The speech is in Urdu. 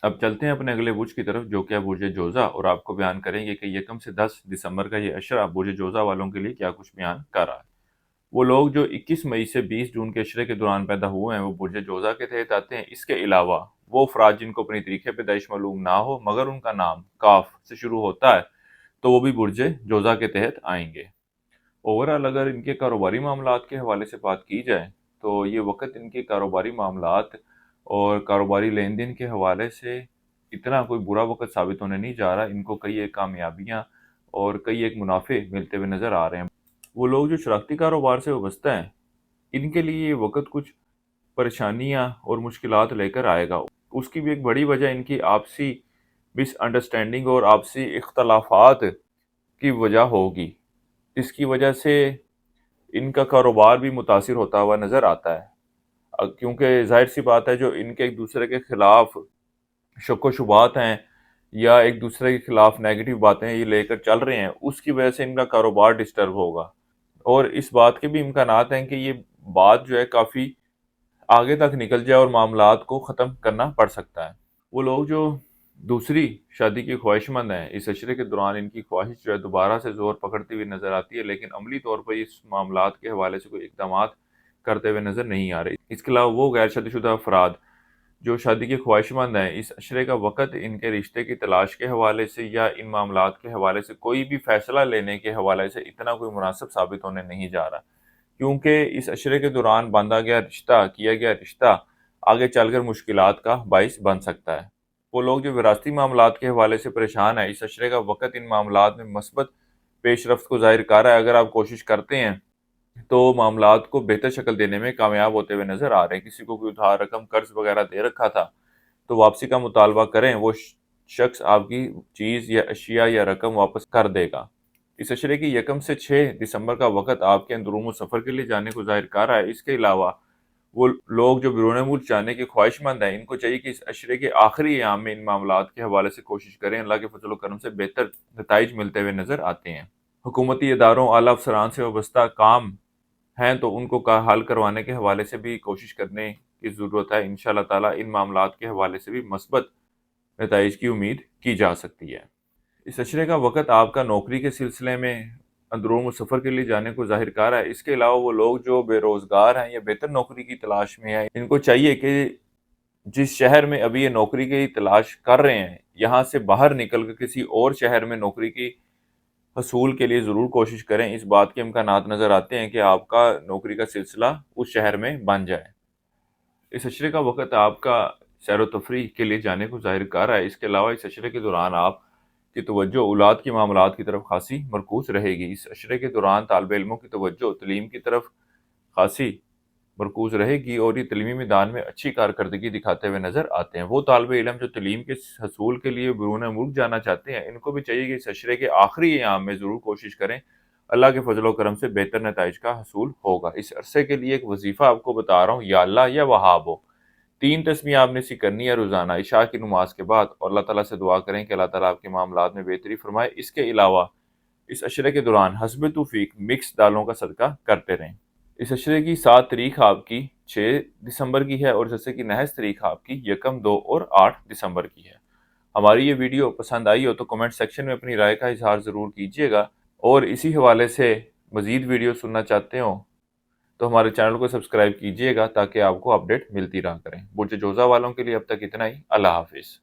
اب چلتے ہیں اپنے اگلے برج کی طرف جو کہ ہے برج جوزا، اور آپ کو بیان کریں گے کہ یکم سے 10 دسمبر کا یہ عشرہ برج جوزا والوں کے لیے کیا کچھ بیان کر رہا ہے۔ وہ لوگ جو 21 مئی سے 20 جون کے عشرے کے دوران پیدا ہوئے ہیں وہ برج جوزا کے تحت آتے ہیں۔ اس کے علاوہ وہ افراد جن کو اپنی تاریخ پیدائش معلوم نہ ہو مگر ان کا نام کاف سے شروع ہوتا ہے تو وہ بھی برج جوزا کے تحت آئیں گے۔ اوورال اگر ان کے کاروباری معاملات کے حوالے سے بات کی جائے تو یہ وقت ان کے کاروباری معاملات اور کاروباری لین دین کے حوالے سے اتنا کوئی برا وقت ثابت ہونے نہیں جا رہا۔ ان کو کئی ایک کامیابیاں اور کئی ایک منافع ملتے ہوئے نظر آ رہے ہیں۔ وہ لوگ جو شراکتی کاروبار سے وابستہ ہیں ان کے لیے یہ وقت کچھ پریشانیاں اور مشکلات لے کر آئے گا۔ اس کی بھی ایک بڑی وجہ ان کی آپسی مس انڈرسٹینڈنگ اور آپسی اختلافات کی وجہ ہوگی۔ اس کی وجہ سے ان کا کاروبار بھی متاثر ہوتا ہوا نظر آتا ہے، کیونکہ ظاہر سی بات ہے جو ان کے ایک دوسرے کے خلاف شک و شبہات ہیں یا ایک دوسرے کے خلاف نیگیٹو باتیں یہ لے کر چل رہے ہیں، اس کی وجہ سے ان کا کاروبار ڈسٹرب ہوگا، اور اس بات کے بھی امکانات ہیں کہ یہ بات جو ہے کافی آگے تک نکل جائے اور معاملات کو ختم کرنا پڑ سکتا ہے۔ وہ لوگ جو دوسری شادی کی خواہش مند ہیں اس عشرے کے دوران ان کی خواہش جو ہے دوبارہ سے زور پکڑتی ہوئی نظر آتی ہے، لیکن عملی طور پر اس معاملات کے حوالے سے کوئی اقدامات کرتے ہوئے نظر نہیں آ رہے۔ اس کے علاوہ وہ غیر شادی شدہ افراد جو شادی کی خواہش مند ہیں اس عشرے کا وقت ان کے رشتے کی تلاش کے حوالے سے یا ان معاملات کے حوالے سے کوئی بھی فیصلہ لینے کے حوالے سے اتنا کوئی مناسب ثابت ہونے نہیں جا رہا، کیونکہ اس عشرے کے دوران باندھا گیا رشتہ کیا گیا رشتہ آگے چل کر مشکلات کا باعث بن سکتا ہے۔ وہ لوگ جو وراثتی معاملات کے حوالے سے پریشان ہیں اس عشرے کا وقت ان معاملات میں مثبت پیش رفت کو ظاہر کر رہا ہے۔ اگر آپ کوشش کرتے ہیں تو معاملات کو بہتر شکل دینے میں کامیاب ہوتے ہوئے نظر آ رہے ہیں۔ کسی کو کوئی ادھار رقم قرض وغیرہ دے رکھا تھا تو واپسی کا مطالبہ کریں، وہ شخص آپ کی چیز یا اشیاء یا رقم واپس کر دے گا۔ اس عشرے کی یکم سے 6 دسمبر کا وقت آپ کے اندرون و سفر کے لیے جانے کو ظاہر کر رہا ہے۔ اس کے علاوہ وہ لوگ جو بیرون ملک جانے کے خواہش مند ہیں ان کو چاہیے کہ اس عشرے کے آخری ایام میں ان معاملات کے حوالے سے کوشش کریں۔ اللہ کے فضل و کرم سے بہتر نتائج ملتے ہوئے نظر آتے ہیں۔ حکومتی اداروں اعلیٰ افسران سے وابستہ کام ہیں تو ان کو حل کروانے کے حوالے سے بھی کوشش کرنے کی ضرورت ہے۔ انشاءاللہ تعالیٰ ان معاملات کے حوالے سے بھی مثبت نتائج کی امید کی جا سکتی ہے۔ اس عشرے کا وقت آپ کا نوکری کے سلسلے میں اندرون و سفر کے لیے جانے کو ظاہر کر رہا ہے۔ اس کے علاوہ وہ لوگ جو بے روزگار ہیں یا بہتر نوکری کی تلاش میں ہیں ان کو چاہیے کہ جس شہر میں ابھی یہ نوکری کی تلاش کر رہے ہیں یہاں سے باہر نکل کر کسی اور شہر میں نوکری کی حصول کے لیے ضرور کوشش کریں۔ اس بات کے امکانات نظر آتے ہیں کہ آپ کا نوکری کا سلسلہ اس شہر میں بن جائے۔ اس عشرے کا وقت آپ کا سیر و تفریح کے لیے جانے کو ظاہر کر رہا ہے۔ اس کے علاوہ اس عشرے کے دوران آپ کی توجہ اولاد کے معاملات کی طرف خاصی مرکوز رہے گی۔ اس عشرے کے دوران طالب علموں کی توجہ تعلیم کی طرف خاصی مرکوز رہے گی اور یہ تعلیمی میدان میں اچھی کارکردگی دکھاتے ہوئے نظر آتے ہیں۔ وہ طالب علم جو تعلیم کے حصول کے لیے بیرون ملک جانا چاہتے ہیں ان کو بھی چاہیے کہ اس عشرے کے آخری ایام میں ضرور کوشش کریں۔ اللہ کے فضل و کرم سے بہتر نتائج کا حصول ہوگا۔ اس عرصے کے لیے ایک وظیفہ آپ کو بتا رہا ہوں، یا اللہ یا وہاب ہو 3 تسبیح آپ نے سی کرنی ہے روزانہ عشاء کی نماز کے بعد، اور اللہ تعالیٰ سے دعا کریں کہ اللہ تعالیٰ آپ کے معاملات میں بہتری فرمائے۔ اس کے علاوہ اس عشرے کے دوران حسب توفیق مکس دالوں کا صدقہ کرتے رہیں۔ اس عشرے کی 7 تاریخ آپ کی 6 دسمبر کی ہے اور اس عشرے کی نحس تاریخ آپ کی 1، 2 اور 8 دسمبر کی ہے۔ ہماری یہ ویڈیو پسند آئی ہو تو کمنٹ سیکشن میں اپنی رائے کا اظہار ضرور کیجیے گا، اور اسی حوالے سے مزید ویڈیو سننا چاہتے ہوں تو ہمارے چینل کو سبسکرائب کیجیے گا تاکہ آپ کو اپڈیٹ ملتی رہا کریں۔ برج جوزا والوں کے لیے اب تک اتنا ہی۔ اللہ حافظ۔